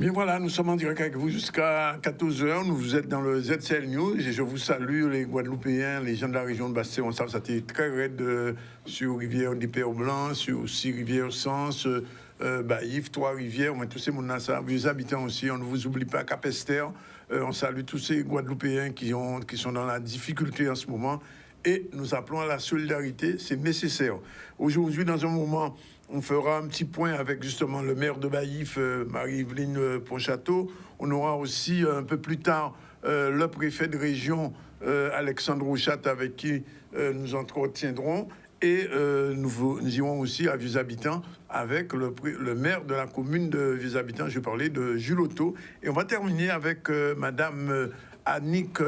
Bien voilà, nous sommes en direct avec vous jusqu'à 14 heures. Vous êtes dans le ZCL News et je vous salue les Guadeloupéens, les gens de la région de Basté-On Sable. Ça a été très raide sur Rivière des Pères Blancs, sur 6 rivières Sens, Baïf, 3 rivières. On met tous ces mondes ça. Les habitants aussi, on ne vous oublie pas, Capester. On salue tous ces Guadeloupéens qui sont dans la difficulté en ce moment. Et nous appelons à la solidarité, c'est nécessaire. Aujourd'hui, dans un moment, on fera un petit point avec justement le maire de Baïf, Marie-Evelyne Ponchateau. On aura aussi un peu plus tard le préfet de région, Alexandre Rouchat, avec qui nous entretiendrons. Et nous irons aussi à Vieux-Habitants avec le maire de la commune de Vieux-Habitants. Je vais parler de Jules Otto. Et on va terminer avec Madame Annick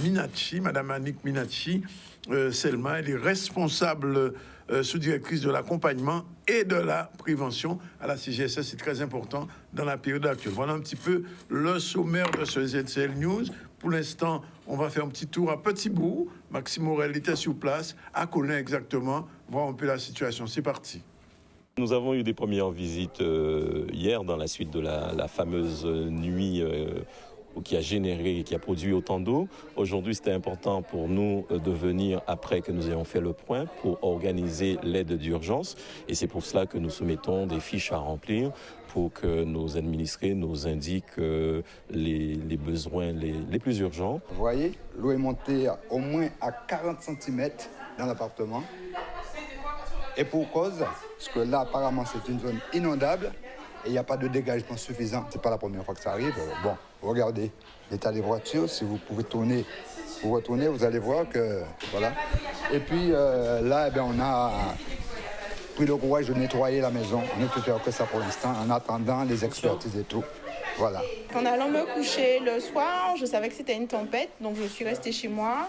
Minacci. Madame Annick Minacci, Selma, elle est responsable sous-directrice de l'accompagnement et de la prévention à la CGSS. C'est très important dans la période actuelle. Voilà un petit peu le sommaire de ce ZCL News. Pour l'instant, on va faire un petit tour à Petit-Bourg. Maxime Morel était sur place, à Colin exactement, voir un peu la situation. C'est parti. Nous avons eu des premières visites hier dans la suite de la fameuse nuit qui a généré et qui a produit autant d'eau. Aujourd'hui, c'était important pour nous de venir après que nous ayons fait le point pour organiser l'aide d'urgence. Et c'est pour cela que nous soumettons des fiches à remplir pour que nos administrés nous indiquent les besoins les plus urgents. Vous voyez, l'eau est montée au moins à 40 cm dans l'appartement. Et pour cause, parce que là, apparemment, c'est une zone inondable et il n'y a pas de dégagement suffisant. Ce n'est pas la première fois que ça arrive. Bon, regardez l'état des voitures. Si vous pouvez tourner, vous retournez, vous allez voir que... Voilà. Et puis là, on a pris le courage de nettoyer la maison. On ne peut faire que ça pour l'instant, en attendant les expertises et tout. Voilà. En allant me coucher le soir, je savais que c'était une tempête, donc je suis restée chez moi.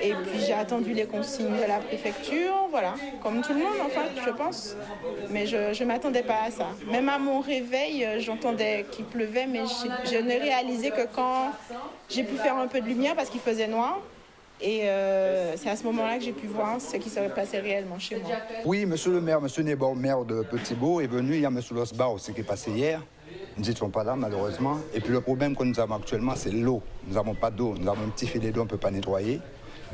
Et puis j'ai attendu les consignes de la préfecture, voilà, comme tout le monde en fait, je pense. Mais je ne m'attendais pas à ça. Même à mon réveil, j'entendais qu'il pleuvait, mais je ne réalisais que quand j'ai pu faire un peu de lumière parce qu'il faisait noir. Et c'est à ce moment-là que j'ai pu voir ce qui se passait réellement chez moi. Oui, monsieur le maire, monsieur Nebor, maire de Petit-Bourg, est venu. Il y a monsieur Losbar aussi qui est passé hier. Nous n'étions pas là, malheureusement. Et puis le problème que nous avons actuellement, c'est l'eau. Nous n'avons pas d'eau. Nous avons un petit filet d'eau, on ne peut pas nettoyer.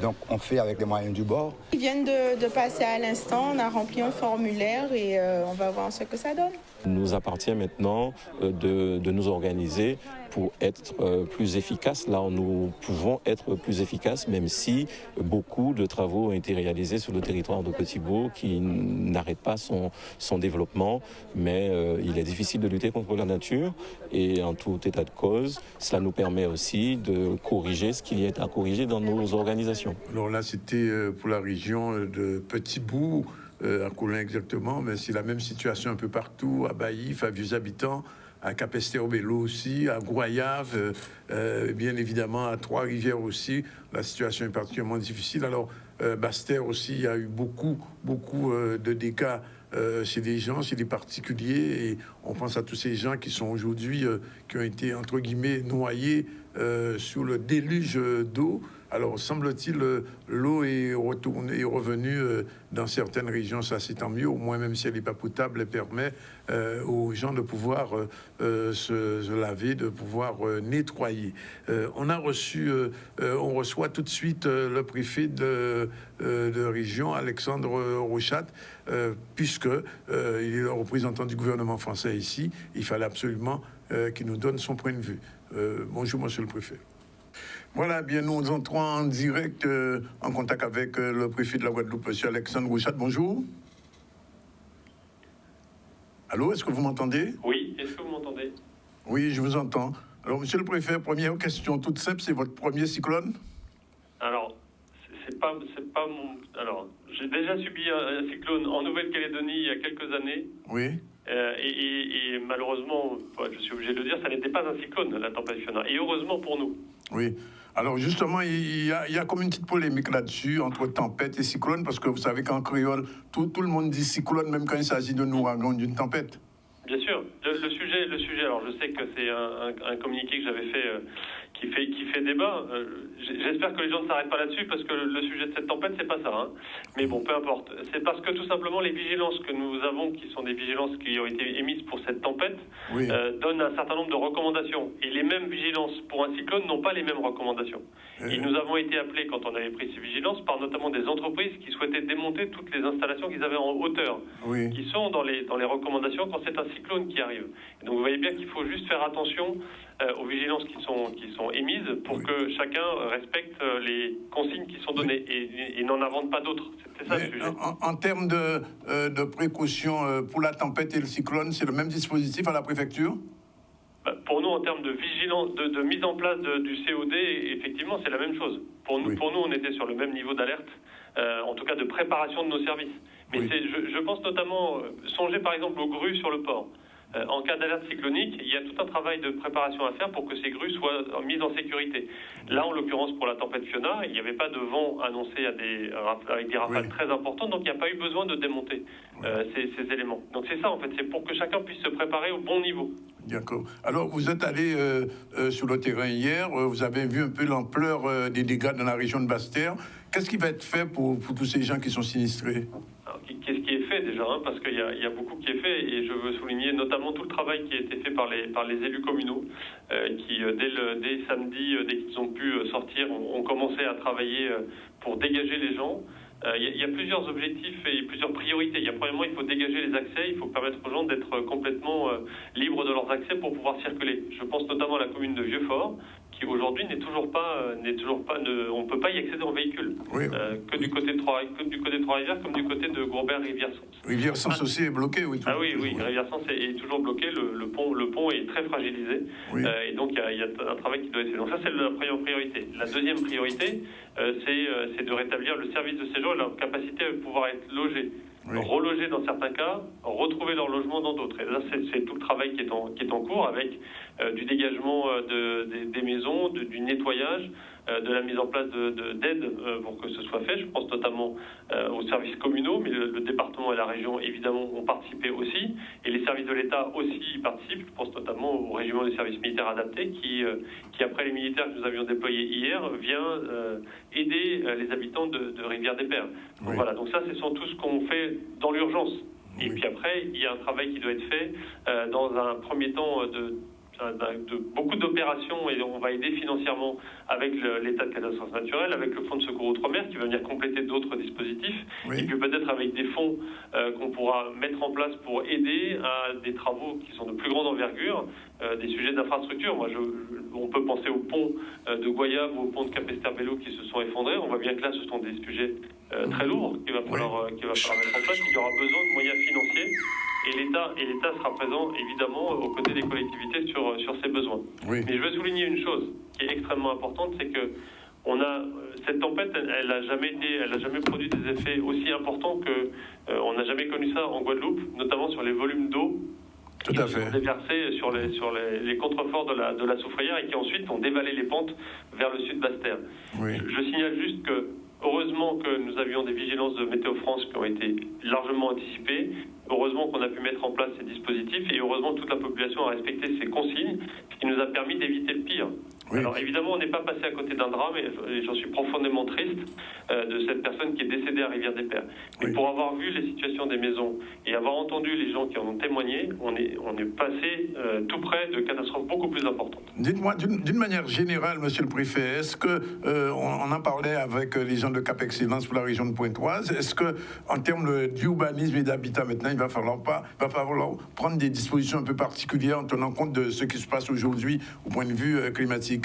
Donc on fait avec les moyens du bord. Ils viennent de passer à l'instant, on a rempli un formulaire et on va voir ce que ça donne. Il nous appartient maintenant de nous organiser pour être plus efficaces. Là où nous pouvons être plus efficaces, même si beaucoup de travaux ont été réalisés sur le territoire de Petit-Bourg qui n'arrêtent pas son développement. Mais il est difficile de lutter contre la nature et en tout état de cause, cela nous permet aussi de corriger ce qu'il y a à corriger dans nos organisations. Alors là, c'était pour la région de Petit-Bourg, à Colin exactement, mais c'est la même situation un peu partout, à Baïf, à Vieux-Habitants, à Capester-Bello aussi, à Goyave, bien évidemment à Trois-Rivières aussi. La situation est particulièrement difficile. Alors, Bastère aussi, il y a eu beaucoup de dégâts chez des gens, chez des particuliers. Et on pense à tous ces gens qui sont aujourd'hui, qui ont été, entre guillemets, noyés sous le déluge d'eau. Alors, semble-t-il, l'eau est revenue dans certaines régions, ça c'est tant mieux, au moins même si elle n'est pas potable, elle permet aux gens de pouvoir se laver, de pouvoir nettoyer. On reçoit tout de suite le préfet de région, Alexandre Rouchat, puisque il est le représentant du gouvernement français ici. Il fallait absolument qu'il nous donne son point de vue. Bonjour, monsieur le préfet. Voilà, bien, nous entrons en direct, en contact avec le préfet de la Guadeloupe, monsieur Alexandre Rouchat. Bonjour. Allô, est-ce que vous m'entendez? Oui, est-ce que vous m'entendez? Oui, je vous entends. Alors, monsieur le préfet, première question toute simple, c'est votre premier cyclone? Alors, c'est pas mon... Alors, j'ai déjà subi un cyclone en Nouvelle-Calédonie il y a quelques années. Oui. Et malheureusement, je suis obligé de le dire, ça n'était pas un cyclone, la tempête Fiona. Et heureusement pour nous. Oui. Alors justement, il y a comme une petite polémique là-dessus, entre tempête et cyclone, parce que vous savez qu'en créole, tout le monde dit cyclone, même quand il s'agit d'un ouragan, d'une tempête. Bien sûr. Le sujet, alors je sais que c'est un communiqué que j'avais fait, qui fait débat. J'espère que les gens ne s'arrêtent pas là-dessus parce que le sujet de cette tempête, c'est pas ça. Hein. Mais bon, peu importe. C'est parce que tout simplement les vigilances que nous avons, qui sont des vigilances qui ont été émises pour cette tempête, donnent un certain nombre de recommandations. Et les mêmes vigilances pour un cyclone n'ont pas les mêmes recommandations. Et nous avons été appelés, quand on avait pris ces vigilances, par notamment des entreprises qui souhaitaient démonter toutes les installations qu'ils avaient en hauteur, qui sont dans les recommandations quand c'est un cyclone qui arrive. Et donc vous voyez bien qu'il faut juste faire attention aux vigilances qui sont émises pour que chacun respecte les consignes qui sont données et n'en invente pas d'autres. C'était ça le sujet. En termes de précaution pour la tempête et le cyclone, c'est le même dispositif à la préfecture? Pour nous, en termes de vigilance, de mise en place du COD, effectivement, c'est la même chose. Pour nous, on était sur le même niveau d'alerte, en tout cas de préparation de nos services. Mais je pense notamment, songer par exemple aux grues sur le port. En cas d'alerte cyclonique, il y a tout un travail de préparation à faire pour que ces grues soient mises en sécurité. Là, en l'occurrence, pour la tempête Fiona, il n'y avait pas de vent annoncé avec des rafales très importantes, donc il n'y a pas eu besoin de démonter ces éléments. Donc c'est ça, en fait, c'est pour que chacun puisse se préparer au bon niveau. D'accord. Alors, vous êtes allé sur le terrain hier, vous avez vu un peu l'ampleur des dégâts dans la région de Basse-Terre. Qu'est-ce qui va être fait pour tous ces gens qui sont sinistrés? Qu'est-ce qui est fait déjà, parce qu'il y a beaucoup qui est fait, et je veux souligner notamment tout le travail qui a été fait par les élus communaux, qui dès samedi, dès qu'ils ont pu sortir, ont commencé à travailler pour dégager les gens. Il y a plusieurs objectifs et plusieurs priorités. Premièrement, il faut dégager les accès, il faut permettre aux gens d'être complètement libres de leurs accès pour pouvoir circuler. Je pense notamment à la commune de Vieux-Fort, qui aujourd'hui n'est toujours pas, on ne peut pas y accéder en véhicule, que du côté de Trois-Rivières, comme du côté de Gourbert-Rivière-Sens. Rivière-Sens aussi est bloqué, oui. Oui, Rivière-Sens est toujours bloqué, le pont est très fragilisé, et donc il y a un travail qui doit être fait. Donc ça, c'est la première priorité. La deuxième priorité, c'est de rétablir le service de séjour et leur capacité à pouvoir être logés. Relogés dans certains cas, retrouver leur logement dans d'autres. Et là, c'est tout le travail qui est en cours avec du dégagement des maisons, du nettoyage, de la mise en place d'aides pour que ce soit fait. Je pense notamment aux services communaux, mais le département et la région, évidemment, ont participé aussi. Et les services de l'État aussi y participent. Je pense notamment au régiment des services militaires adaptés qui après les militaires que nous avions déployés hier, vient aider les habitants de Rivière-des-Pères. Donc voilà, donc ça, ce sont tout ce qu'on fait dans l'urgence. Et puis après, il y a un travail qui doit être fait dans un premier temps de beaucoup d'opérations, et on va aider financièrement avec l'état de catastrophe naturelle, avec le fonds de secours outre-mer qui va venir compléter d'autres dispositifs, et puis peut-être avec des fonds qu'on pourra mettre en place pour aider à des travaux qui sont de plus grande envergure, des sujets d'infrastructure. On peut penser au pont de Goyave ou au pont de Capesterre-Bello qui se sont effondrés. On voit bien que là, ce sont des sujets très lourds qu'il va falloir mettre en place. Il y aura besoin de moyens financiers. Et l'État sera présent, évidemment, aux côtés des collectivités sur ces besoins. Mais je veux souligner une chose qui est extrêmement importante, c'est que cette tempête, elle n'a jamais produit des effets aussi importants on n'a jamais connu ça en Guadeloupe, notamment sur les volumes d'eau qui sont déversés sur les contreforts de la Soufrière et qui ensuite ont dévalé les pentes vers le sud Basse-Terre. Je signale juste que heureusement que nous avions des vigilances de Météo France qui ont été largement anticipées. Heureusement qu'on a pu mettre en place ces dispositifs et heureusement que toute la population a respecté ces consignes, ce qui nous a permis d'éviter le pire. Alors évidemment, on n'est pas passé à côté d'un drame et j'en suis profondément triste de cette personne qui est décédée à Rivière-des-Pères. Mais pour avoir vu les situations des maisons et avoir entendu les gens qui en ont témoigné, on est passé tout près de catastrophes beaucoup plus importantes. Dites-moi, d'une manière générale, monsieur le préfet, est-ce que, on en parlait avec les gens de Cap Excellence pour la région de Pointe-Oise, est-ce que en termes d'urbanisme et d'habitat maintenant, il va falloir prendre des dispositions un peu particulières en tenant compte de ce qui se passe aujourd'hui au point de vue climatique?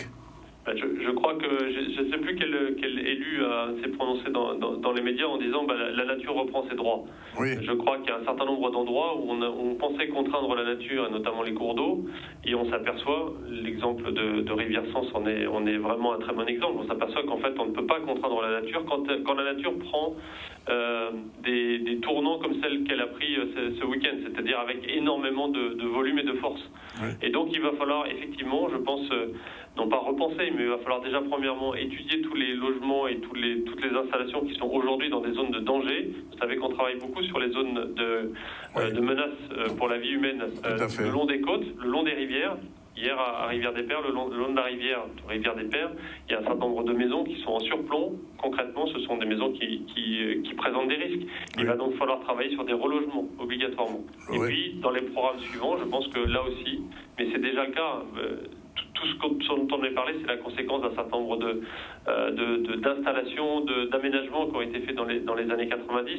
Je crois que je ne sais plus quel élu s'est prononcé dans les médias en disant la nature reprend ses droits. Je crois qu'il y a un certain nombre d'endroits où on pensait contraindre la nature, et notamment les cours d'eau, et on s'aperçoit, l'exemple de Rivière-Sens en est vraiment un très bon exemple, on s'aperçoit qu'en fait on ne peut pas contraindre la nature quand la nature prend des tournants comme celle qu'elle a pris ce week-end, c'est-à-dire avec énormément de volume et de force. Et donc il va falloir effectivement, je pense, non pas repenser, mais il va falloir déjà premièrement étudier tous les logements et toutes les installations qui sont aujourd'hui dans des zones de danger. Vous savez qu'on travaille beaucoup sur les zones de menaces pour la vie humaine le long des côtes, le long des rivières. Hier, à Rivière-des-Pères, le long de la rivière Rivière-des-Pères, il y a un certain nombre de maisons qui sont en surplomb. Concrètement, ce sont des maisons qui présentent des risques. Il va donc falloir travailler sur des relogements, obligatoirement. Et puis, dans les programmes suivants, je pense que là aussi, mais c'est déjà le cas, tout ce dont on avait parlé, c'est la conséquence d'un certain nombre d'installations, d'aménagements qui ont été faits dans les années 90.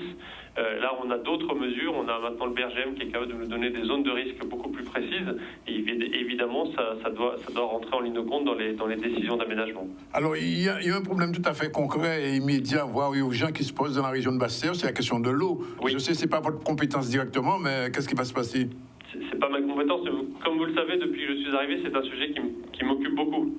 Là, on a d'autres mesures. On a maintenant le BRGM qui est capable de nous donner des zones de risque beaucoup plus précises. Et évidemment, ça doit rentrer en ligne de compte dans les décisions d'aménagement. Alors, il y a un problème tout à fait concret et immédiat, voire urgent, qui se pose dans la région de Basse-Terre, c'est la question de l'eau. Oui. Je sais que ce n'est pas votre compétence directement, mais qu'est-ce qui va se passer? C'est pas ma compétence. Comme vous le savez, depuis que je suis arrivé, c'est un sujet qui m'occupe beaucoup,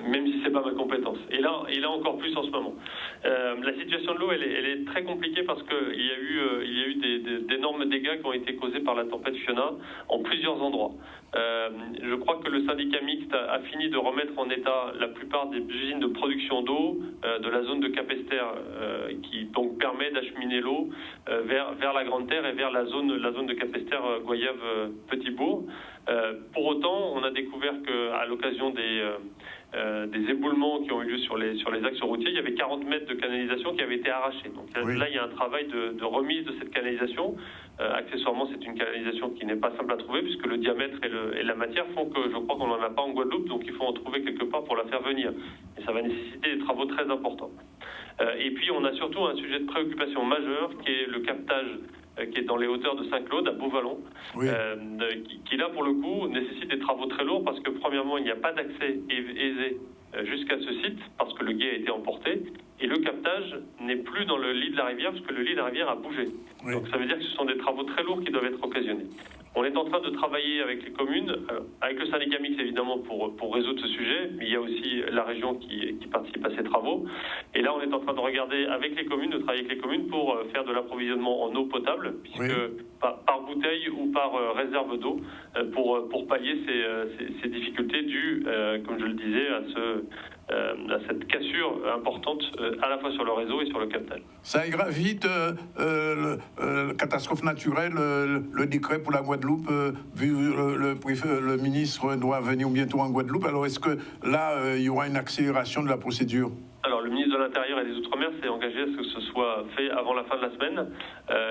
même si c'est pas ma compétence. Et là encore plus en ce moment. La situation de l'eau, elle est très compliquée parce qu'il y a eu d'énormes dégâts qui ont été causés par la tempête Fiona en plusieurs endroits. Je crois que le syndicat mixte a fini de remettre en état la plupart des usines de production d'eau de la zone de Capesterre, qui donc permet d'acheminer l'eau vers la Grande Terre et vers la zone de Capesterre, Goyave, Petit-Bourg. Pour autant, on a découvert qu'à l'occasion des éboulements qui ont eu lieu sur les axes routiers, il y avait 40 mètres de canalisation qui avaient été arrachés. Donc là, il y a un travail de remise de cette canalisation. Accessoirement, c'est une canalisation qui n'est pas simple à trouver puisque le diamètre et la matière font que je crois qu'on n'en a pas en Guadeloupe, donc il faut en trouver quelque part pour la faire venir. Et ça va nécessiter des travaux très importants. Et puis, on a surtout un sujet de préoccupation majeur qui est le captage qui est dans les hauteurs de Saint-Claude, à Beauvallon, qui là, pour le coup, nécessite des travaux très lourds parce que, premièrement, il n'y a pas d'accès aisé jusqu'à ce site parce que le gué a été emporté et le captage n'est plus dans le lit de la rivière parce que le lit de la rivière a bougé. Oui. Donc ça veut dire que ce sont des travaux très lourds qui doivent être occasionnés. On est en train de travailler avec les communes, avec le syndicat mixte évidemment pour résoudre ce sujet, mais il y a aussi la région qui participe à ces travaux. Et là, on est en train de regarder avec les communes, de travailler avec les communes pour faire de l'approvisionnement en eau potable, puisque par bouteille ou par réserve d'eau, pour pallier ces difficultés dues, comme je le disais, à cette cassure importante à la fois sur le réseau et sur le captage. Ça ira vite, catastrophe naturelle, le décret pour la Guadeloupe, vu le ministre doit venir bientôt en Guadeloupe, alors est-ce que là, il y aura une accélération de la procédure? Alors, le ministre de l'Intérieur et des Outre-mer s'est engagé à ce que ce soit fait avant la fin de la semaine.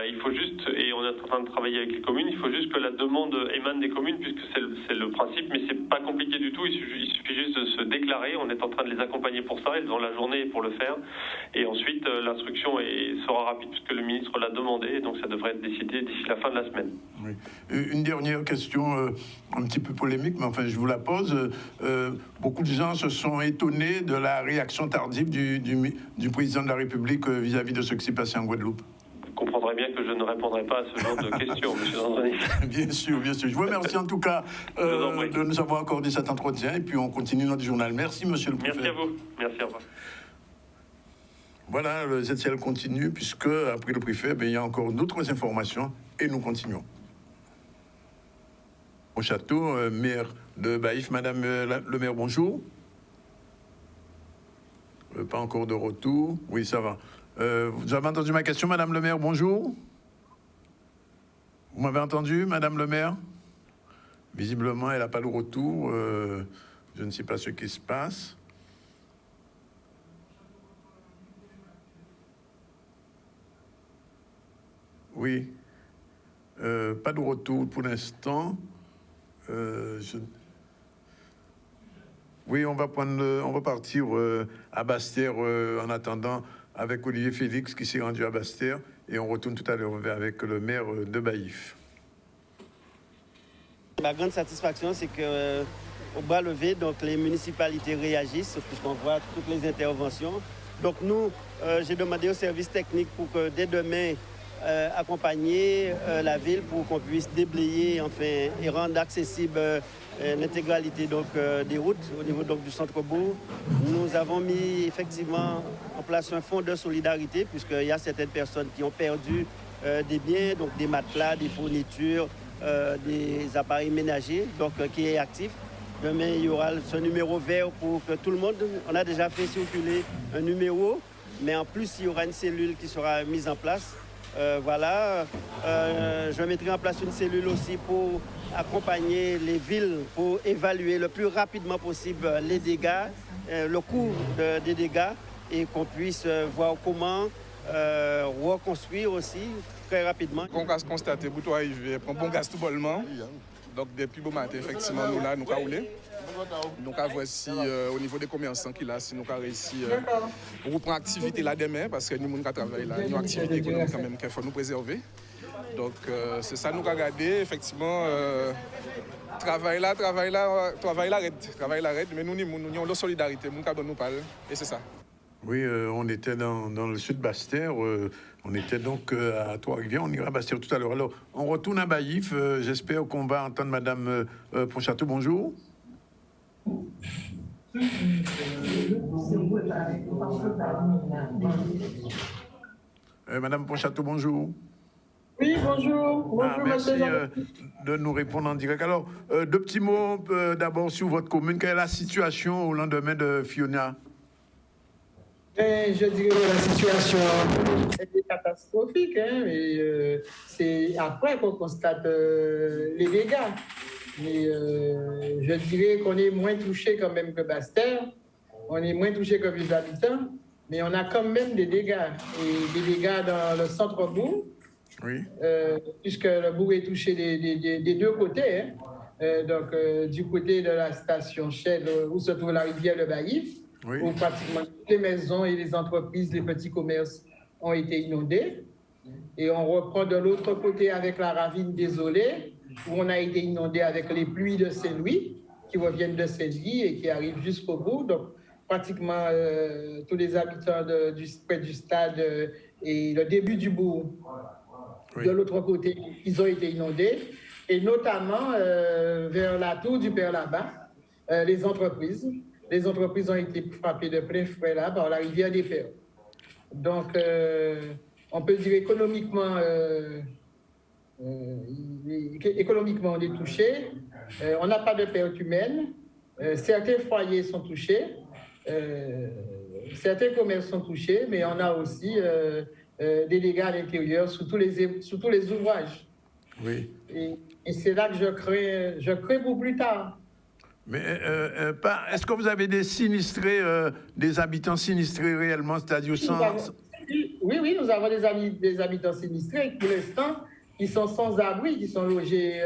Il faut juste, et on est en train de travailler avec les communes, il faut juste que la demande émane des communes, puisque c'est le principe, mais c'est pas compliqué du tout. Il suffit juste de se déclarer. On est en train de les accompagner pour ça. Ils ont la journée pour le faire. Et ensuite, l'instruction sera rapide, puisque le ministre l'a demandé. Et donc, ça devrait être décidé d'ici la fin de la semaine. Oui. Une dernière question, un petit peu polémique, mais enfin, je vous la pose. Beaucoup de gens se sont étonnés de la réaction tardive du président de la République vis-à-vis de ce qui s'est passé en Guadeloupe. Vous comprendrez bien que je ne répondrai pas à ce genre de questions, M. Zanzani. Bien sûr, bien sûr. Je vous remercie en tout cas de nous avoir accordé cet entretien et puis on continue notre journal. Merci, monsieur le préfet. Merci à vous. Merci, au revoir. Voilà, le ZCL continue puisque, après le préfet, il y a encore d'autres informations et nous continuons. Au château, maire de Baïf, madame le maire, bonjour. Pas encore de retour. Oui, ça va. Vous avez entendu ma question, madame le maire, bonjour. Vous m'avez entendu, madame le maire? Visiblement, elle n'a pas le retour. Je ne sais pas ce qui se passe. Oui. Pas de retour pour l'instant. Oui, on va partir à Basse-Terre en attendant avec Olivier Félix qui s'est rendu à Basse-Terre et on retourne tout à l'heure avec le maire de Baïf. Ma grande satisfaction, c'est que au bras levé, donc les municipalités réagissent puisqu'on voit toutes les interventions. Donc nous, j'ai demandé au service technique pour que dès demain accompagner la ville pour qu'on puisse déblayer enfin, et rendre accessible l'intégralité des routes au niveau donc, du centre-bourg. Nous avons mis effectivement en place un fonds de solidarité puisqu'il y a certaines personnes qui ont perdu des biens, donc des matelas, des fournitures, des appareils ménagers, donc qui est actif. Demain, il y aura ce numéro vert pour que tout le monde... On a déjà fait circuler un numéro, mais en plus, il y aura une cellule qui sera mise en place Voilà. Je mettrai en place une cellule aussi pour accompagner les villes, pour évaluer le plus rapidement possible les dégâts, le coût des dégâts, et qu'on puisse voir comment reconstruire aussi très rapidement. On a constaté que arrivé prend bon gaz tout bonnement. Donc depuis bon matin, effectivement, nous là, nous avons roulé. Nous avons voir si au niveau des commerçants qui là, si nous avons réussi à reprendre l'activité là demain, parce que nous avons travaillé là, une activité économique quand même qu'il faut nous préserver. Donc c'est ça nous avons regardé, effectivement, travail là, mais nous avons la solidarité, nous avons nous parler, et c'est ça. Oui, on était dans le sud Basse-Terre, on était donc à Trois-Rivières, on ira à Basse-Terre tout à l'heure. Alors, on retourne à Baïf, j'espère qu'on va entendre Madame Ponchato, bonjour. Madame Ponchato, bonjour. Oui, bonjour. Merci de nous répondre en direct. Alors, deux petits mots d'abord sur votre commune. Quelle est la situation au lendemain de Fiona? Je dirais que la situation est catastrophique, hein, mais c'est après qu'on constate les dégâts. Mais je dirais qu'on est moins touché quand même que Basse-Terre, on est moins touché que les habitants, mais on a quand même des dégâts. Et des dégâts dans le centre-bourg, oui. Puisque le bourg est touché des deux côtés. Hein. Donc, du côté de la station Shell, où se trouve la rivière de Baïf, oui. Où pratiquement toutes les maisons et les entreprises, les petits commerces ont été inondés. Et on reprend de l'autre côté avec la ravine désolée, où on a été inondé avec les pluies de Saint-Louis, qui reviennent de Saint-Louis et qui arrivent jusqu'au bout. Donc, pratiquement tous les habitants près du stade et le début du bourg, oui. De l'autre côté, ils ont été inondés. Et notamment vers la tour du Père là-bas, les entreprises. Les entreprises ont été frappées de plein fouet là par la rivière des Pères. Donc, on peut dire économiquement, on est touché. On n'a pas de perte humaine. Certains foyers sont touchés. Certains commerces sont touchés, mais on a aussi des dégâts à l'intérieur sous tous les ouvrages. Oui. Et c'est là que je crains pour plus tard. Mais est-ce que vous avez des sinistrés, des habitants sinistrés réellement, c'est-à-dire sans... Oui, nous avons des habitants sinistrés pour l'instant qui sont sans abri, qui sont logés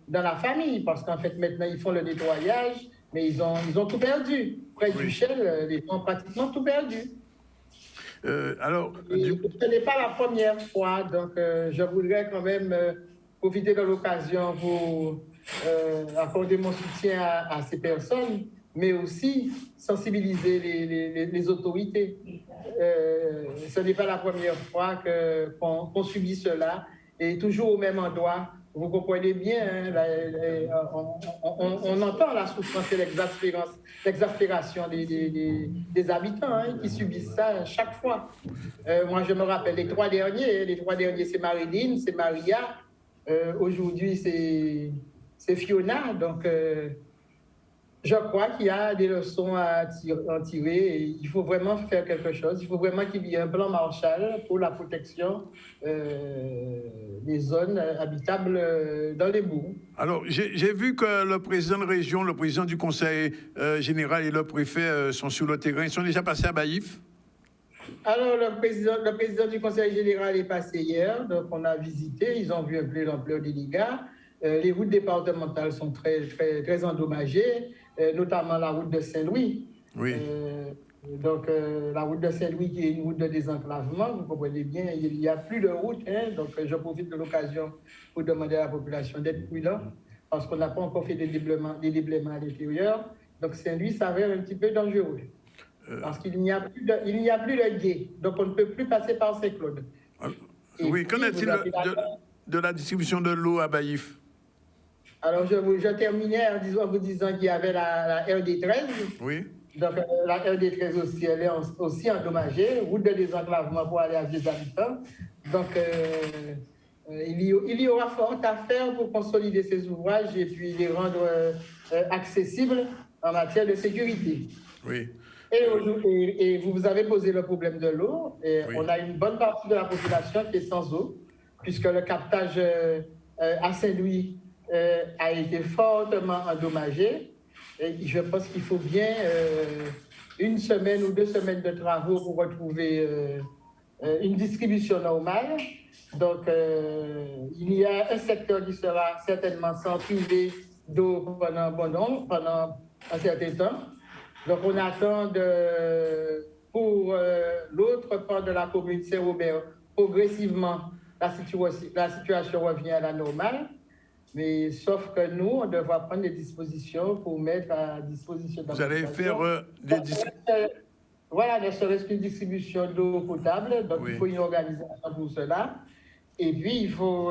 dans la famille, parce qu'en fait maintenant ils font le nettoyage, mais ils ont tout perdu. Près du Shell, ils ont pratiquement tout perdu. Ce n'est pas la première fois, donc je voudrais quand même profiter de l'occasion pour accorder mon soutien à ces personnes, mais aussi sensibiliser les autorités. Ce n'est pas la première fois qu'on subit cela, et toujours au même endroit. Vous comprenez bien, hein, on entend la souffrance et l'exaspération des habitants hein, qui subissent ça chaque fois. Moi, je me rappelle les trois derniers, c'est Marilyn, c'est Maria, aujourd'hui c'est Fiona, donc je crois qu'il y a des leçons à en tirer et il faut vraiment faire quelque chose. Il faut vraiment qu'il y ait un plan Marshall pour la protection des zones habitables dans les bourgs. Alors, j'ai vu que le président de région, le président du conseil général et le préfet sont sur le terrain. Ils sont déjà passés à Baïf? Alors, le président du conseil général est passé hier, donc on a visité, ils ont vu un peu l'ampleur des dégâts. Les routes départementales sont très, très, très endommagées, notamment la route de Saint-Louis. Oui. Donc, la route de Saint-Louis qui est une route de désenclavement, vous comprenez bien, il n'y a plus de route. Hein, donc, je profite de l'occasion pour demander à la population d'être prudent, parce qu'on n'a pas encore fait des déblaiements à l'intérieur. Donc, Saint-Louis s'avère un petit peu dangereux. Parce qu'il n'y a plus de guet, donc on ne peut plus passer par Saint-Claude. Oui, qu'en est-il de la distribution de l'eau à Baïf? Alors, je terminais en vous disant qu'il y avait la RD13. Oui. Donc, la RD13 aussi, elle est aussi endommagée, route de désenclavement pour aller à des habitants. Donc, il y aura fort à faire pour consolider ces ouvrages et puis les rendre accessibles en matière de sécurité. Oui. Et vous avez posé le problème de l'eau. Et Oui. on a une bonne partie de la population qui est sans eau, puisque le captage à Saint-Louis a été fortement endommagé. Et je pense qu'il faut bien 1 semaine ou 2 semaines de travaux pour retrouver une distribution normale. Donc, il y a un secteur qui sera certainement sans priver d'eau pendant un certain temps. Donc, on attend pour l'autre part de la commune Saint-Robert, progressivement, la situation revient à la normale. Mais sauf que nous, on devra prendre des dispositions pour mettre à disposition de la Vous allez population. faire des distributions. Voilà, ne serait-ce qu'une distribution d'eau potable. Donc, Oui. il faut une organisation pour cela. Et puis, il faut...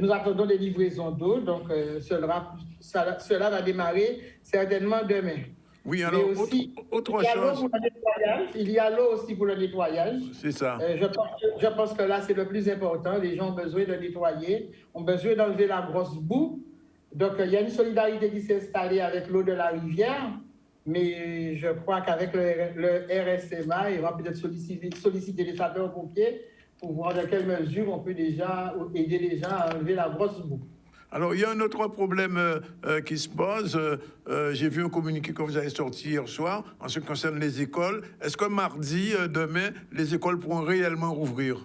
nous attendons des livraisons d'eau. Donc, cela va démarrer certainement demain. Oui, Mais alors, aussi, autre il y a l'eau chose. pour le nettoyage. Il y a l'eau aussi pour le nettoyage. C'est ça. Je pense que là, c'est le plus important. Les gens ont besoin de nettoyer, ont besoin d'enlever la grosse boue. Donc, il y a une solidarité qui s'est installée avec l'eau de la rivière. Mais je crois qu'avec le RSMA, il va peut-être solliciter les sapeurs-pompiers pour voir de quelle mesure on peut déjà aider les gens à enlever la grosse boue. Alors, il y a un autre problème qui se pose. J'ai vu un communiqué que vous avez sorti hier soir en ce qui concerne les écoles. Est-ce que mardi, demain, les écoles pourront réellement rouvrir?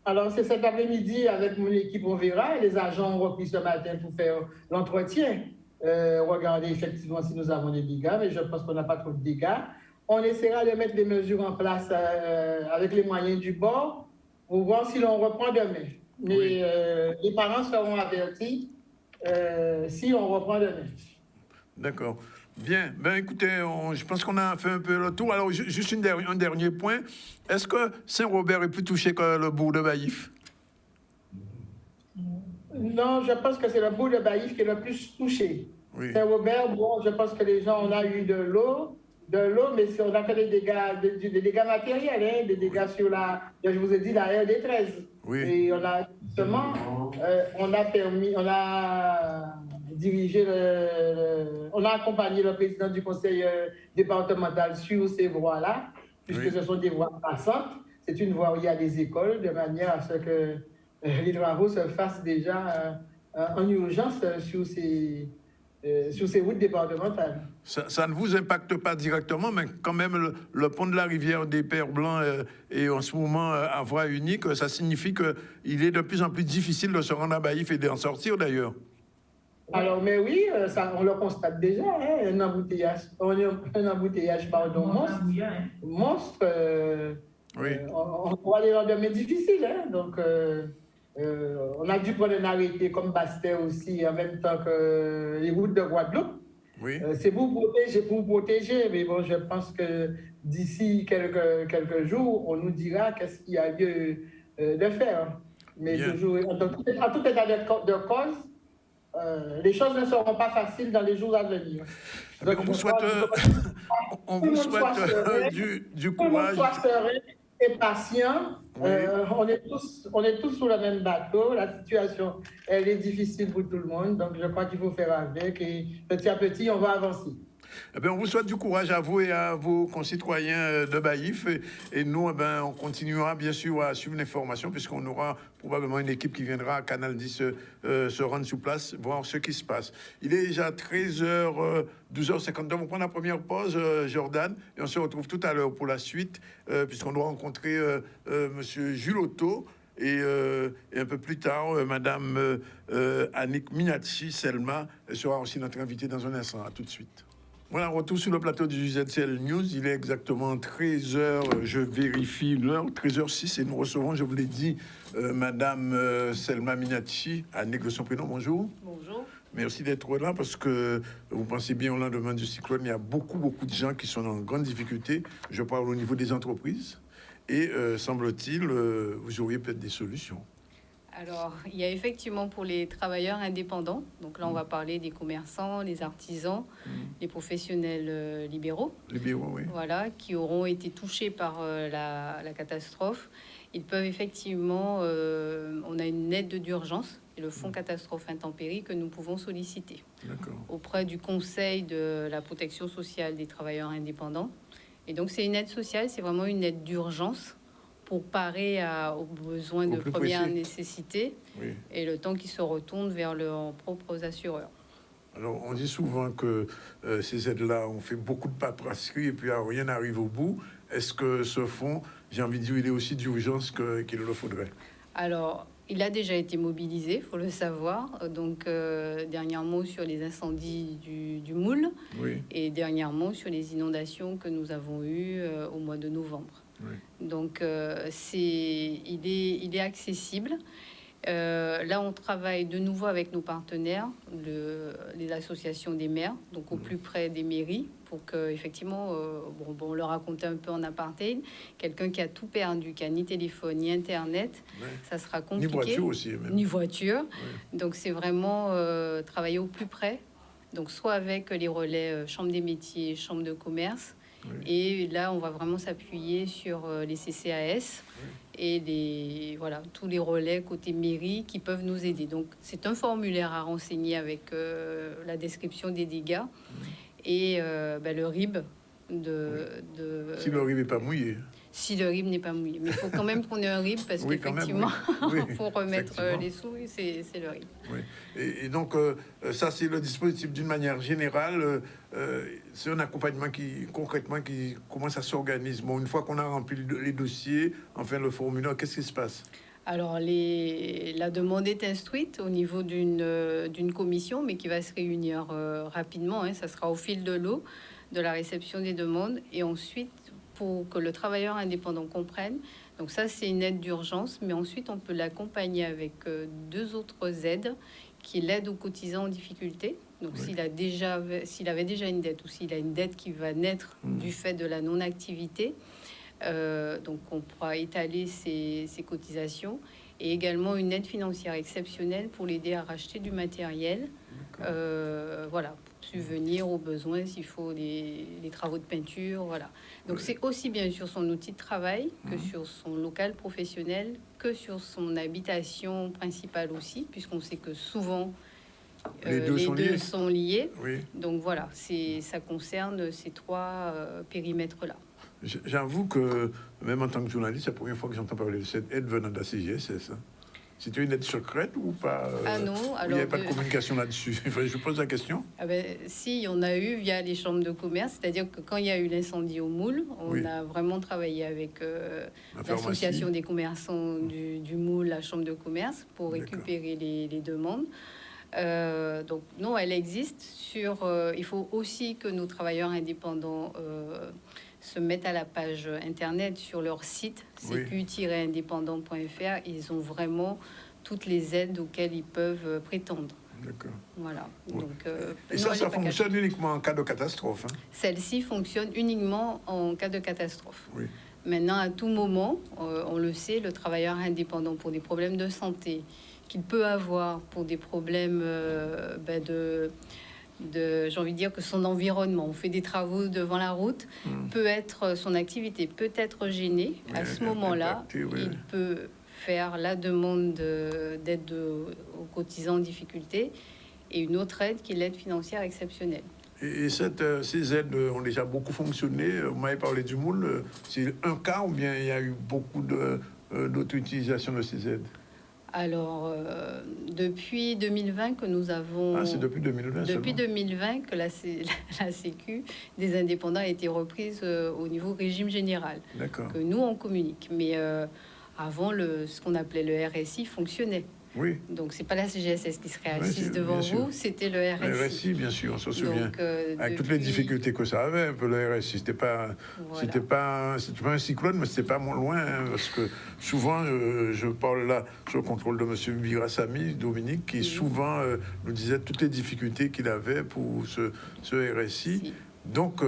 Alors, c'est cet après-midi, avec mon équipe, on verra. Les agents ont repris ce matin pour faire l'entretien. Regardez effectivement si nous avons des dégâts, mais je pense qu'on n'a pas trop de dégâts. On essaiera de mettre des mesures en place avec les moyens du bord pour voir si l'on reprend demain. Mais Oui. les parents seront avertis si on reprend demain. D'accord. Bien. Ben, écoutez, je pense qu'on a fait un peu le tour. Alors, juste un dernier point. Est-ce que Saint-Robert est plus touché que le bourg de Baïf? Non, je pense que c'est le bourg de Baïf qui est le plus touché. Oui. Saint-Robert, bon, je pense que les gens, on a eu de l'eau, mais on a fait des dégâts matériels, hein, des dégâts sur je vous ai dit, la RD13. Oui. Et on a justement, on a dirigé, on a accompagné le président du conseil départemental sur ces voies-là, puisque Oui. ce sont des voies passantes. C'est une voie où il y a des écoles, de manière à ce que les travaux se fassent déjà en urgence sur ces routes départementales. Ça ne vous impacte pas directement, mais quand même, le pont de la rivière des Pères Blancs est en ce moment à voie unique. Ça signifie qu'il est de plus en plus difficile de se rendre à Baïf et d'en sortir d'ailleurs. Alors, mais oui, on le constate déjà, hein, un embouteillage monstre. Oui. On voit les lendemains difficiles, hein, donc on a dû prendre un arrêté comme Bastet aussi, en même temps que les routes de Guadeloupe. Oui. C'est pour vous protéger, mais bon, je pense que d'ici quelques jours, on nous dira qu'est-ce qu'il y a lieu de faire. Mais Bien. toujours, en tout état de cause, les choses ne seront pas faciles dans les jours à venir. Donc, on vous souhaite, du courage. Tout le monde soit serein et patient. Oui. On est tous sous le même bateau. La situation, elle est difficile pour tout le monde. Donc, je crois qu'il faut faire avec. Et petit à petit, on va avancer. Eh bien, on vous souhaite du courage à vous et à vos concitoyens de Baïf. Et nous, eh bien, on continuera bien sûr à suivre l'information puisqu'on aura probablement une équipe qui viendra à Canal 10 se rendre sur place, voir ce qui se passe. Il est déjà 13h, 12h52. On prend la première pause, Jordan, et on se retrouve tout à l'heure pour la suite puisqu'on doit rencontrer Monsieur Jules Otto. Et un peu plus tard, Madame Annick Minacci Selma sera aussi notre invitée dans un instant. À tout de suite. Voilà, retour sur le plateau du ZCL News. Il est exactement 13h, je vérifie l'heure, 13h06, et nous recevons, je vous l'ai dit, Madame Selma Minacci, Annick de son prénom, bonjour. Bonjour. Merci d'être là parce que vous pensez bien au lendemain du cyclone, il y a beaucoup de gens qui sont en grande difficulté. Je parle au niveau des entreprises et semble-t-il, vous auriez peut-être des solutions. Alors, il y a effectivement pour les travailleurs indépendants, donc là on va parler des commerçants, les artisans, les professionnels libéraux, Oui. voilà, qui auront été touchés par la catastrophe. Ils peuvent effectivement, on a une aide d'urgence et le fonds catastrophe intempéries que nous pouvons solliciter D'accord. auprès du Conseil de la protection sociale des travailleurs indépendants. Et donc, c'est une aide sociale, c'est vraiment une aide d'urgence pour parer aux besoins de première nécessité et le temps qu'ils se retournent vers leurs propres assureurs. Alors, on dit souvent que ces aides-là, on fait beaucoup de paperasserie et puis rien n'arrive au bout. Est-ce que ce fonds, j'ai envie de dire, il est aussi d'urgence qu'il le faudrait? Alors, il a déjà été mobilisé, il faut le savoir. Donc, dernièrement sur les incendies du Moule et dernièrement sur les inondations que nous avons eues au mois de novembre. Donc, il est accessible. Là, on travaille de nouveau avec nos partenaires, les associations des maires, donc au plus près des mairies, pour que effectivement, on leur raconte un peu en apartheid, quelqu'un qui a tout perdu, qui a ni téléphone, ni internet, ça sera compliqué. Ni voiture aussi, même. Ni voiture. Donc, c'est vraiment travailler au plus près. Donc, soit avec les relais Chambre des métiers, Chambre de commerce. Et là, on va vraiment s'appuyer sur les CCAS et tous les relais côté mairie qui peuvent nous aider. Donc, c'est un formulaire à renseigner avec la description des dégâts et le RIB Si le RIB n'est pas mouillé. Si le RIB n'est pas mouillé. Mais il faut quand même qu'on ait un RIB parce qu'effectivement, pour remettre les sous, c'est le RIB. Oui. Et donc, ça, c'est le dispositif d'une manière générale. C'est un accompagnement qui commence à s'organiser. Bon, une fois qu'on a rempli les dossiers, enfin le formulaire, qu'est-ce qui se passe? Alors, la demande est instruite au niveau d'une commission, mais qui va se réunir rapidement. Ça sera au fil de l'eau de la réception des demandes. Et ensuite, pour que le travailleur indépendant comprenne, donc ça, c'est une aide d'urgence, mais ensuite, on peut l'accompagner avec deux autres aides, qui est l'aide aux cotisants en difficulté. Donc, s'il avait déjà une dette ou s'il a une dette qui va naître du fait de la non-activité, donc on pourra étaler ses cotisations, et également une aide financière exceptionnelle pour l'aider à racheter du matériel, pour subvenir aux besoins s'il faut les travaux de peinture, voilà. Donc c'est aussi bien sur son outil de travail que sur son local professionnel, que sur son habitation principale aussi, puisqu'on sait que souvent les deux sont liés. Donc voilà, ça concerne ces trois périmètres-là. J'avoue que, même en tant que journaliste, c'est la première fois que j'entends parler de cette aide venant de la CGSS. C'était une aide secrète ou pas? Ah non, alors il n'y avait pas de communication là-dessus. Je pose la question. Si, il y en a eu via les chambres de commerce, c'est-à-dire que quand il y a eu l'incendie au Moule, on a vraiment travaillé avec l'association des commerçants du Moule, la chambre de commerce, pour récupérer les demandes. Donc non, elle existe. Il faut aussi que nos travailleurs indépendants se mettent à la page internet sur leur site sécu-indépendant.fr. Ils ont vraiment toutes les aides auxquelles ils peuvent prétendre. D'accord. Voilà. Donc, et ça fonctionne uniquement en cas de catastrophe. Celle-ci fonctionne uniquement en cas de catastrophe. Maintenant, à tout moment, on le sait, le travailleur indépendant pour des problèmes de santé qu'il peut avoir, pour des problèmes j'ai envie de dire que son environnement, on fait des travaux devant la route, son activité peut être gênée. À ce moment-là, il peut faire la demande d'aide aux cotisants en difficulté et une autre aide qui est l'aide financière exceptionnelle. Et ces aides ont déjà beaucoup fonctionné. Vous m'avez parlé du Moule. C'est un cas ou bien il y a eu beaucoup d'autres utilisations de ces aides? Alors, depuis 2020 que nous avons... Ah, c'est depuis 2020 Depuis 2020 que la Sécu des indépendants a été reprise au niveau régime général. D'accord. Que nous, on communique. Mais avant, ce qu'on appelait le RSI fonctionnait. Oui. Donc, c'est pas la CGSS qui serait assise devant vous, c'était le RSI. Le RSI, bien sûr, on se souvient. Donc, avec toutes les difficultés que ça avait, un peu le RSI. C'était pas un cyclone, mais c'était pas moins loin, parce que souvent, je parle là sous le contrôle de M. Birassami, Dominique, qui souvent nous disait toutes les difficultés qu'il avait pour ce RSI. Donc,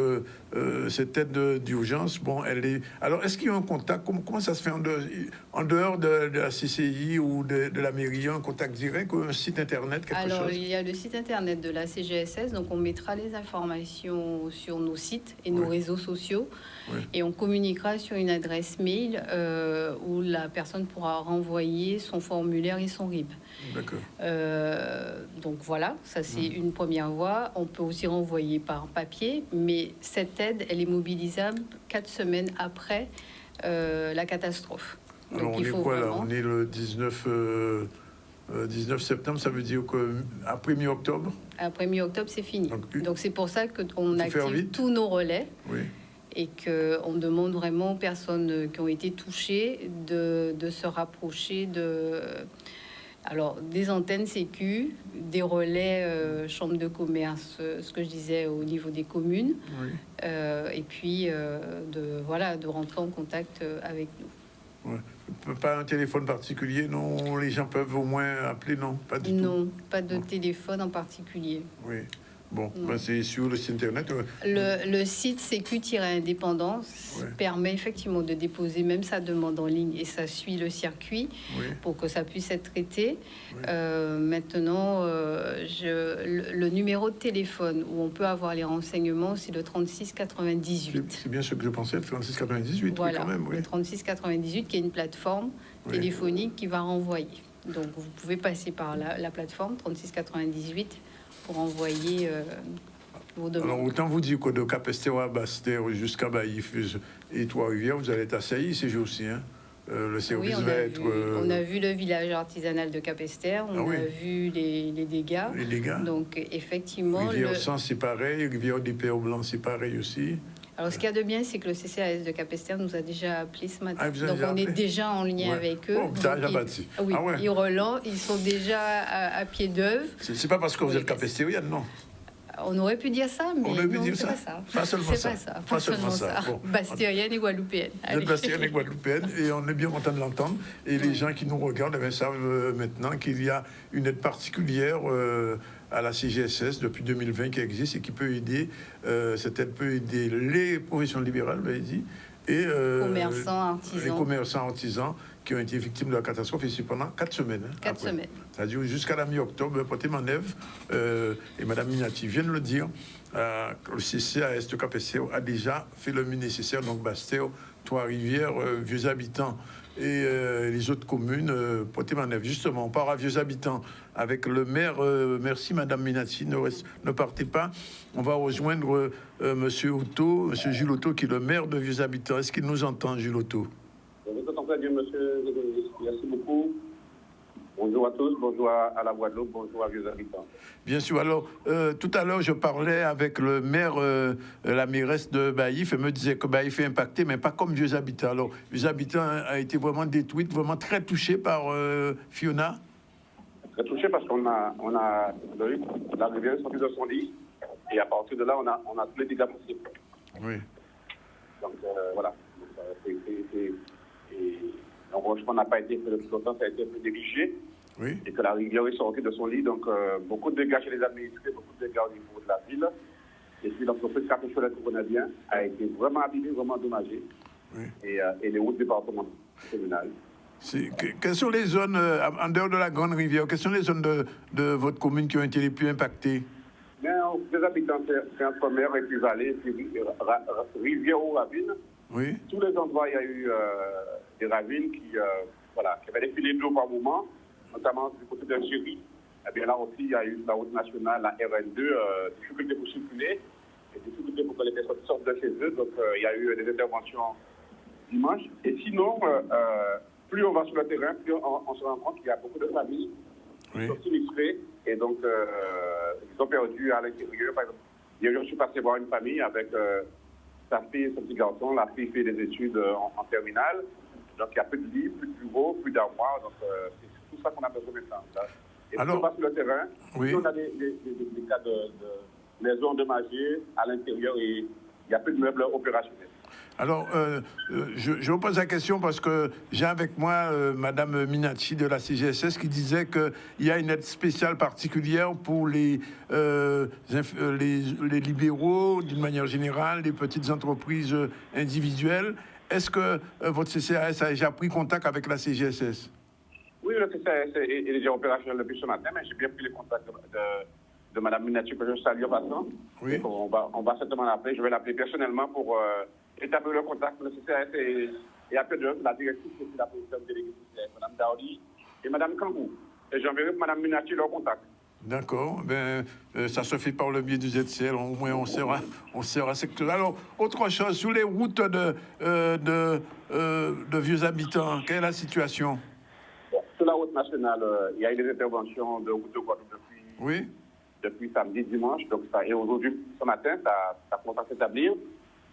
cette aide d'urgence, elle est... Alors, est-ce qu'il y a un contact? Comment ça se fait en dehors de la CCI ou de la mairie, un contact direct, un site internet, quelque chose? Alors, il y a le site internet de la CGSS, donc on mettra les informations sur nos sites et nos réseaux sociaux, et on communiquera sur une adresse mail où la personne pourra renvoyer son formulaire et son RIB. D'accord. Donc voilà, ça c'est une première voie. On peut aussi renvoyer par papier, mais cette aide, elle est mobilisable 4 semaines après la catastrophe. Donc, alors on est quoi là? On est le 19 septembre, ça veut dire qu'après mi-octobre? Après mi-octobre, c'est fini. Donc c'est pour ça qu'on active tous nos relais. Oui. Et qu'on demande vraiment aux personnes qui ont été touchées de se rapprocher des antennes sécu, des relais chambres de commerce, ce que je disais au niveau des communes, oui. Et puis de rentrer en contact avec nous. Ouais. Pas un téléphone particulier, non? Les gens peuvent au moins appeler, non? Pas du tout. Non, pas de téléphone en particulier. Oui. Bon, c'est sur le site internet. Le site sécu-indépendance permet effectivement de déposer même sa demande en ligne et ça suit le circuit pour que ça puisse être traité. Maintenant, le numéro de téléphone où on peut avoir les renseignements, c'est le 36 98. C'est bien ce que je pensais, le 36 98. Voilà, quand même, le 36 98 qui est une plateforme téléphonique qui va renvoyer. Donc, vous pouvez passer par la plateforme 36 98 pour envoyer vos demandes. Alors, autant vous dire que de Capesterre à Basse-Terre jusqu'à Baïf et Trois-Rivières, vous allez être assaillis ces jours-ci. Hein. Le service va être... On a vu le village artisanal de Capesterre, on a vu les dégâts. Les dégâts. Donc, effectivement... Rivière-Sens, c'est pareil. Rivière-des-Pères-Blancs, c'est pareil aussi. Alors, ce qu'il y a de bien, c'est que le CCAS de Capesterre nous a déjà appelé ce matin. Donc, on est déjà en lien avec eux. Ils relancent, ils sont déjà à pied d'œuvre. C'est pas parce que vous êtes capestérienne, non? On aurait pu dire ça, mais non, c'est pas ça. Pas seulement ça. Pas seulement ça. Bon. Bastérienne et guadeloupéenne. Vous êtes bastérienne et guadeloupéenne, et on est bien content de l'entendre. Et les gens qui nous regardent savent maintenant qu'il y a une aide particulière à la CGSS depuis 2020 qui existe et qui peut aider. Cette aide peut aider les professions libérales, vous l'avez dit, et les commerçants artisans qui ont été victimes de la catastrophe ici pendant 4 semaines. 4 semaines. C'est-à-dire jusqu'à la mi-octobre, Porté-Manève et Mme Minati viennent le dire, le CCAS de Capesterre a déjà fait le mieux nécessaire, donc Basse-Terre, Trois-Rivières, Vieux Habitants et les autres communes, Porté-Manève. Justement, on part à Vieux Habitants avec le maire. Merci Mme Minati, ne partez pas. On va rejoindre Monsieur Jules Otto, qui est le maire de Vieux Habitants. Est-ce qu'il nous entend, Jules Otto? Je vous entends très bien, monsieur. Merci beaucoup. Bonjour à tous, bonjour à la Guadeloupe, bonjour à Vieux Habitants. Bien sûr. Alors, tout à l'heure, je parlais avec le maire, la mairesse de Baïf, et me disait que Baïf est impacté, mais pas comme Vieux Habitants. Alors, Vieux Habitants a été vraiment détruite, vraiment très touché par Fiona. Très touché parce qu'on a la rivière sortie de son lit, et à partir de là, on a tous les dégâts possibles. Oui. Donc, voilà. Donc, n'a pas été fait depuis longtemps, ça a été un peu négligé. Oui. Et que la rivière est sortie de son lit. Donc, beaucoup de dégâts chez les administrés, beaucoup de dégâts au niveau de la ville. Et puis, l'entreprise Capesterre qu'on connaît bien a été vraiment abîmée, vraiment endommagée. Oui. Et les routes départementales communales. Quelles sont les zones, en dehors de la Grande Rivière, quelles sont les zones de votre commune qui ont été les plus impactées? Les habitants, c'est entre mer et puis vallée, puis rivière ou ravine. Oui. Tous les endroits, il y a eu des ravines qui avaient défilé de l'eau par moment, notamment du côté d'Algérie. Et bien là aussi, il y a eu la route nationale, la RN2, difficulté pour circuler, et difficulté pour que les personnes sortent de chez eux. Donc, il y a eu des interventions dimanche. Et sinon, plus on va sur le terrain, plus on se rend compte qu'il y a beaucoup de familles qui sont sinistrées et donc ils ont perdu à l'intérieur. Par exemple, hier, je suis passé voir une famille avec sa fille et son petit garçon. La fille fait des études en terminale. Donc, il y a plus de lits, plus de bureaux, plus d'armoires. Donc, c'est tout ça qu'on a besoin maintenant. Et alors, plus on va sur le terrain, plus on a des cas de maisons endommagées à l'intérieur et il n'y a plus de meubles opérationnels. Alors, je vous pose la question parce que j'ai avec moi Madame Minati de la CGSS qui disait qu'il y a une aide spéciale particulière pour les libéraux, d'une manière générale, les petites entreprises individuelles. Est-ce que votre CCAS a déjà pris contact avec la CGSS? Oui, le CCAS est déjà opérationnel depuis ce matin, mais j'ai bien pris les contacts de Mme Minati, que je salue en passant. Oui. On va certainement l'appeler. Je vais l'appeler personnellement pour établir le contact. Le CCAS est à peu de la directrice, c'est la présidente déléguée, Mme Daoudi, et Mme Kangou. et j'enverrai Mme Minati leur contact. D'accord. Ça se fait par le biais du ZCL. Au moins, on sera secteur. Alors, autre chose, sur les routes de vieux habitants, quelle est la situation? Bon, sur la route nationale, il y a eu des interventions de route de Guadeloupe depuis samedi, dimanche. Donc, et aujourd'hui, ce matin, ça commence à s'établir.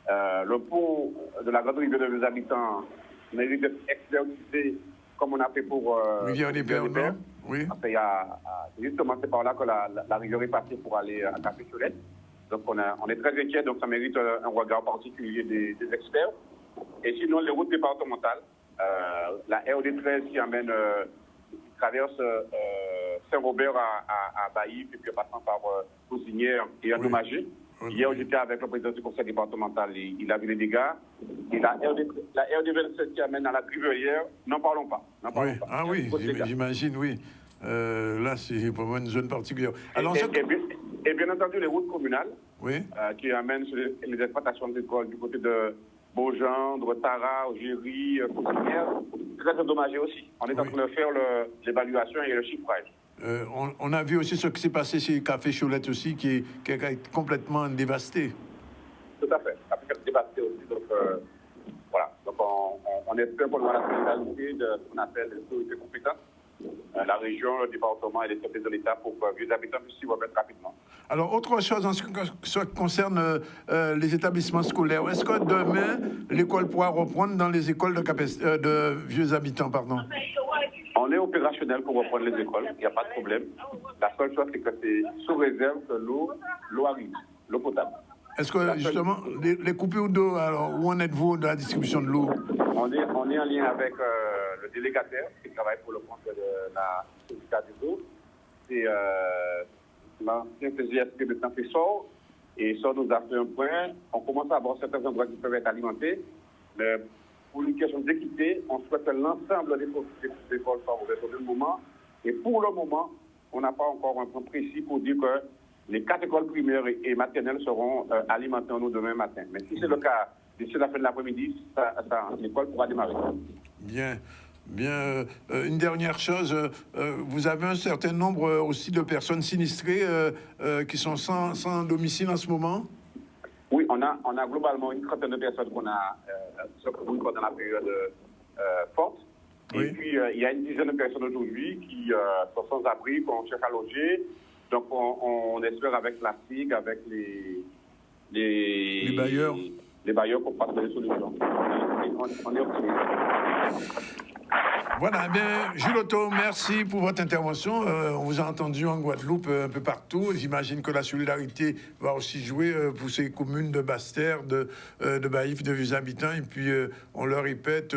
Le pont de la grande rivière de vieux habitants mérite d'être exercé comme on a fait pour Rivière des Pères. Oui. Après, justement, c'est par là que la rivière est passée pour aller à Café-Cholette. Donc, on est très inquiets, donc ça mérite un regard particulier des experts. Et sinon, les routes départementales, la RD 13 qui traverse Saint-Robert à Baïf, et puis passant par Coussinière et endommagé. Hier, j'étais avec le président du conseil départemental, il a vu les dégâts. Et la RD 27 qui amène à la Grivelière, n'en parlons pas. Ah oui, j'imagine, oui. Là, c'est vraiment une zone particulière. Alors, et bien entendu, les routes communales qui amènent sur les exploitations agricoles du côté de Beaugendre, Tara, Géry, Coussinière, très endommagées aussi. On est en train de faire l'évaluation et le chiffrage. On a vu aussi ce qui s'est passé chez Café-Cholette aussi, qui est complètement dévasté. Tout à fait. Café dévasté aussi. Donc, voilà. Donc, on espère pour la solidarité de ce qu'on appelle les autorités compétentes, la région, le département et les services de l'État pour que les habitants puissent s'y remettre rapidement. Alors, autre chose en ce qui concerne les établissements scolaires, est-ce que demain, l'école pourra reprendre dans les écoles de vieux habitants, pardon? On est opérationnel pour reprendre les écoles, il n'y a pas de problème. La seule chose, c'est que c'est sous réserve que l'eau arrive, l'eau potable. Est-ce que, justement, les coupures d'eau, alors, où en êtes-vous de la distribution de l'eau? On est en lien avec le délégataire qui travaille pour le compte de la syndicat des eaux. C'est l'ancien CGSP maintenant fait SOR. Et SOR nous a fait un point. On commence à avoir certains endroits qui peuvent être alimentés. Mais pour une question d'équité, on souhaite que l'ensemble des écoles soient ouvertes au même moment. Et pour le moment, on n'a pas encore un point précis pour dire que les 4 écoles primaires et maternelles seront alimentées en eau demain matin. Mais si c'est le cas, d'ici la fin de l'après-midi, l'école pourra démarrer. Bien. Une dernière chose, vous avez un certain nombre aussi de personnes sinistrées qui sont sans domicile en ce moment? Oui, on a globalement une trentaine de personnes qu'on a secouru pendant la période forte. Oui. Et puis, il y a une dizaine de personnes aujourd'hui qui sont sans abri, qu'on cherche à loger. Donc, on espère avec la SIG, avec les bailleurs. Les bailleurs pour passer des solutions. On est optimiste. Voilà, bien, Jules Otto, merci pour votre intervention. On vous a entendu en Guadeloupe un peu partout. J'imagine que la solidarité va aussi jouer pour ces communes de Basse-Terre, de Baïf, de vieux habitants. Et puis, on leur répète,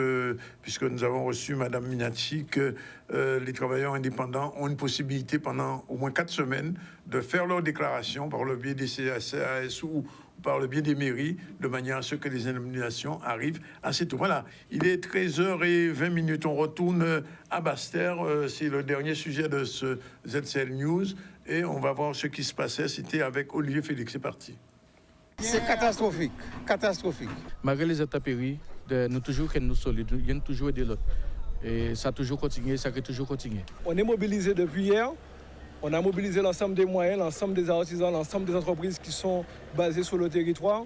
puisque nous avons reçu Mme Minati, que les travailleurs indépendants ont une possibilité pendant au moins 4 semaines de faire leur déclaration par le biais des CAS ou par le biais des mairies, de manière à ce que les indemnisations arrivent assez tôt. Voilà, il est 13h20. On retourne à Basse-Terre. C'est le dernier sujet de ce ZCL News. Et on va voir ce qui se passait. C'était avec Olivier Félix. C'est parti. C'est catastrophique. Malgré les intempéries, nous toujours que nous solides, il y a toujours de l'autre. Et ça a toujours continué, ça a toujours continué. On est mobilisé depuis hier. On a mobilisé l'ensemble des moyens, l'ensemble des artisans, l'ensemble des entreprises qui sont basées sur le territoire.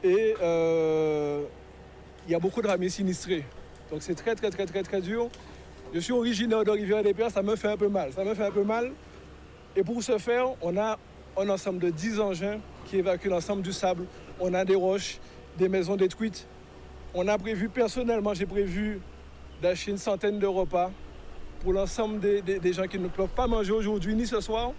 Et il y a beaucoup de familles sinistrées. Donc c'est très dur. Je suis originaire de Rivière-des-Pères, ça me fait un peu mal. Et pour ce faire, on a un ensemble de 10 engins qui évacuent l'ensemble du sable. On a des roches, des maisons détruites. On a prévu, personnellement, j'ai prévu d'acheter une centaine de repas pour l'ensemble des gens qui ne peuvent pas manger aujourd'hui ni ce soir,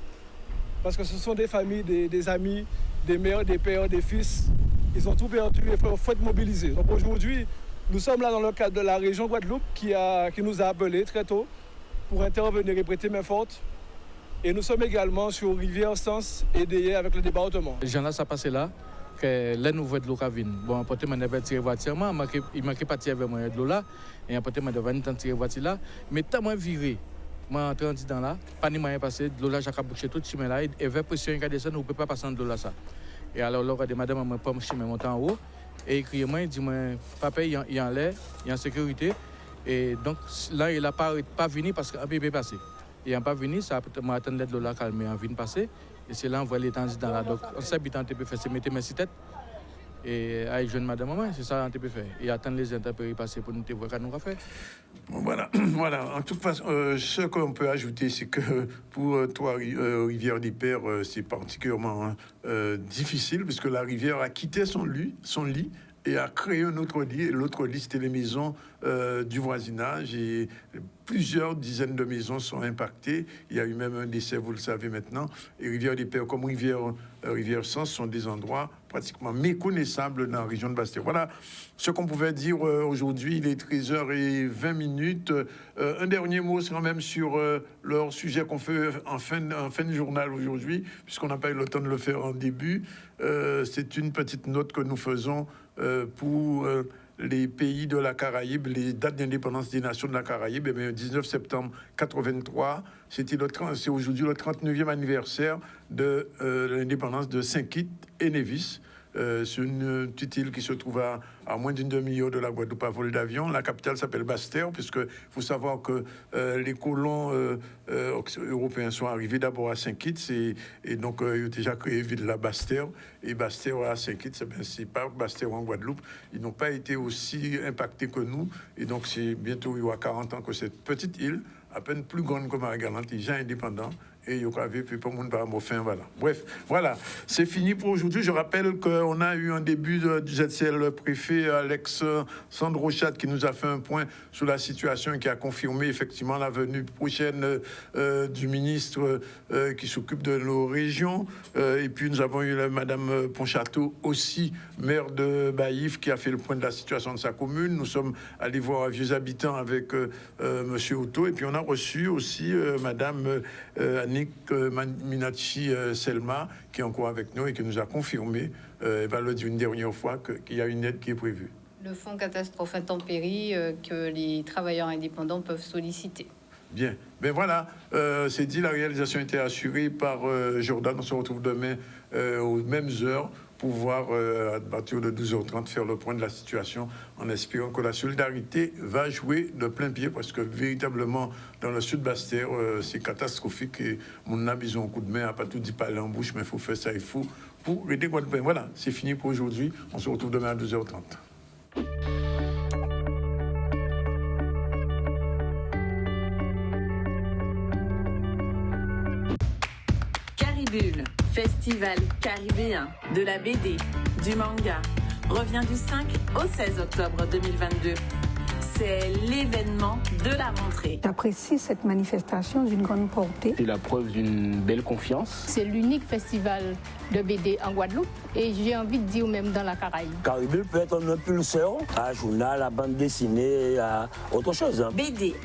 parce que ce sont des familles, des amis, des mères, des pères, des fils. Ils ont tout perdu et il faut être mobilisés. Donc aujourd'hui, nous sommes là dans le cadre de la région Guadeloupe qui nous a appelés très tôt pour intervenir et prêter main forte. Et nous sommes également sur Rivière-Sens et Déé avec le département. Les gens là, ça passait là, que là nous voyons de l'eau qui vient. Bon, après, on avait tiré voiture, il manquait pas tirer vraiment de l'eau là. Et après, on devait tirer voiture là. Mais tellement viré, moi entré en dedans là, pas ni moyen passé, de l'eau là, j'ai bouché tout le chemin là. Et vers pression qui descend, on ne peut pas passer de l'eau là ça. Et alors, là, madame m'a pas chemin monter en haut. Et il crie moi, il dit moi, papa, il est en l'air, il est en sécurité. Et donc là, il n'a pas venu parce qu'un bébé passé. Et en pas venir, ça peut attendre de l'eau là calmer en vient passer. Et c'est là on voit les temps dans là. Donc, on s'habitant peut faire, c'est mettre mes tête et avec jeune madame maman, c'est ça on peut faire. Et attendre les intempéries passer pour nous voir qu'à nous faire. Bon, voilà. En toute façon, ce qu'on peut ajouter, c'est que pour toi, Rivière des Pères, c'est particulièrement difficile puisque la rivière a quitté son lit et a créé un autre lit. Et l'autre lit, c'était les maisons du voisinage. Et plusieurs dizaines de maisons sont impactées. Il y a eu même un décès, vous le savez maintenant. Et Rivière des Pères comme Rivière Sens sont des endroits pratiquement méconnaissables dans la région de Bastère. Voilà ce qu'on pouvait dire aujourd'hui. Il est 13h20. Un dernier mot, c'est quand même sur leur sujet qu'on fait en fin de journal aujourd'hui, puisqu'on n'a pas eu le temps de le faire en début. C'est une petite note que nous faisons pour les pays de la Caraïbe, les dates d'indépendance des nations de la Caraïbe. Et bien, le 19 septembre 83, c'est aujourd'hui le 39e anniversaire de l'indépendance de Saint-Kitts et Nevis. C'est une petite île qui se trouve à moins d'une demi-heure de la Guadeloupe à vol d'avion. La capitale s'appelle Bastère, puisque faut savoir que les colons européens sont arrivés d'abord à Saint-Kitts et donc ils ont déjà créé ville la Bastère. Et Bastère à Saint-Kitts, c'est pas Bastère en Guadeloupe. Ils n'ont pas été aussi impactés que nous. Et donc c'est bientôt il y aura 40 ans que cette petite île, à peine plus grande que Marie-Galante, est déjà indépendante. Et il y aura vu pas monde par fin, voilà. Bref, voilà, c'est fini pour aujourd'hui. Je rappelle qu'on a eu un début du ZCL, le préfet Alexandre Rochat qui nous a fait un point sur la situation et qui a confirmé effectivement la venue prochaine du ministre qui s'occupe de nos régions. Et puis nous avons eu Madame Ponchateau aussi, maire de Baïf, qui a fait le point de la situation de sa commune. Nous sommes allés voir Vieux Habitants avec Monsieur Otto. Et puis on a reçu aussi Madame Annick Minachi Selma, qui est encore avec nous et qui nous a confirmé, elle va le dire une dernière fois, qu'il y a une aide qui est prévue. Le fonds catastrophe intempéries que les travailleurs indépendants peuvent solliciter. Bien, ben voilà, c'est dit, la réalisation était assurée par Jordan. On se retrouve demain aux mêmes heures pour voir à partir de 12h30 faire le point de la situation en espérant que la solidarité va jouer de plein pied parce que véritablement dans le sud Bastère c'est catastrophique et mon a besoin un coup de main à pas tout dit parler en bouche mais il faut faire ça, il faut pour aider Guadeloupe. Voilà, c'est fini pour aujourd'hui. On se retrouve demain à 12h30. Caribule, festival caribéen de la BD, du manga, revient du 5 au 16 octobre 2022. C'est l'événement de la rentrée. J'apprécie cette manifestation d'une grande portée. C'est la preuve d'une belle confiance. C'est l'unique festival de BD en Guadeloupe et j'ai envie de dire même dans la Caraïbe. Caribule peut être un impulseur à journal, à bande dessinée, à autre chose. BD,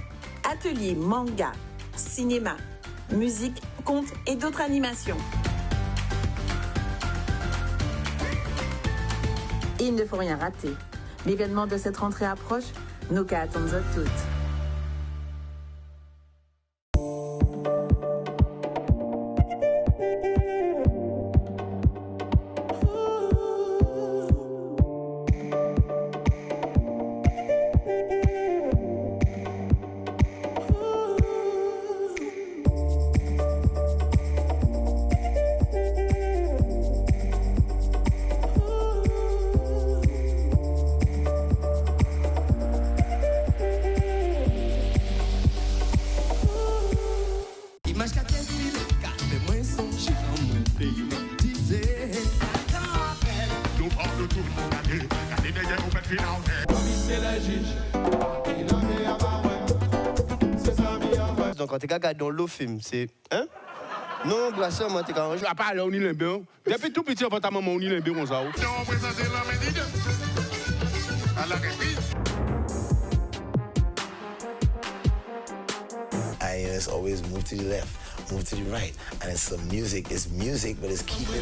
atelier, manga, cinéma, musique, contes et d'autres animations. Il ne faut rien rater. L'événement de cette rentrée approche, nous qu'à attendre toutes. Donc quand tu regardes dans le film, c'est hein? Non, glaçon, moi, tu quand je la parle on y l'embé. Depuis tout petit, on va ta maman on y l'embé on ça. It's always move to the left, move to the right, and it's some music. It's music, but it's keeping.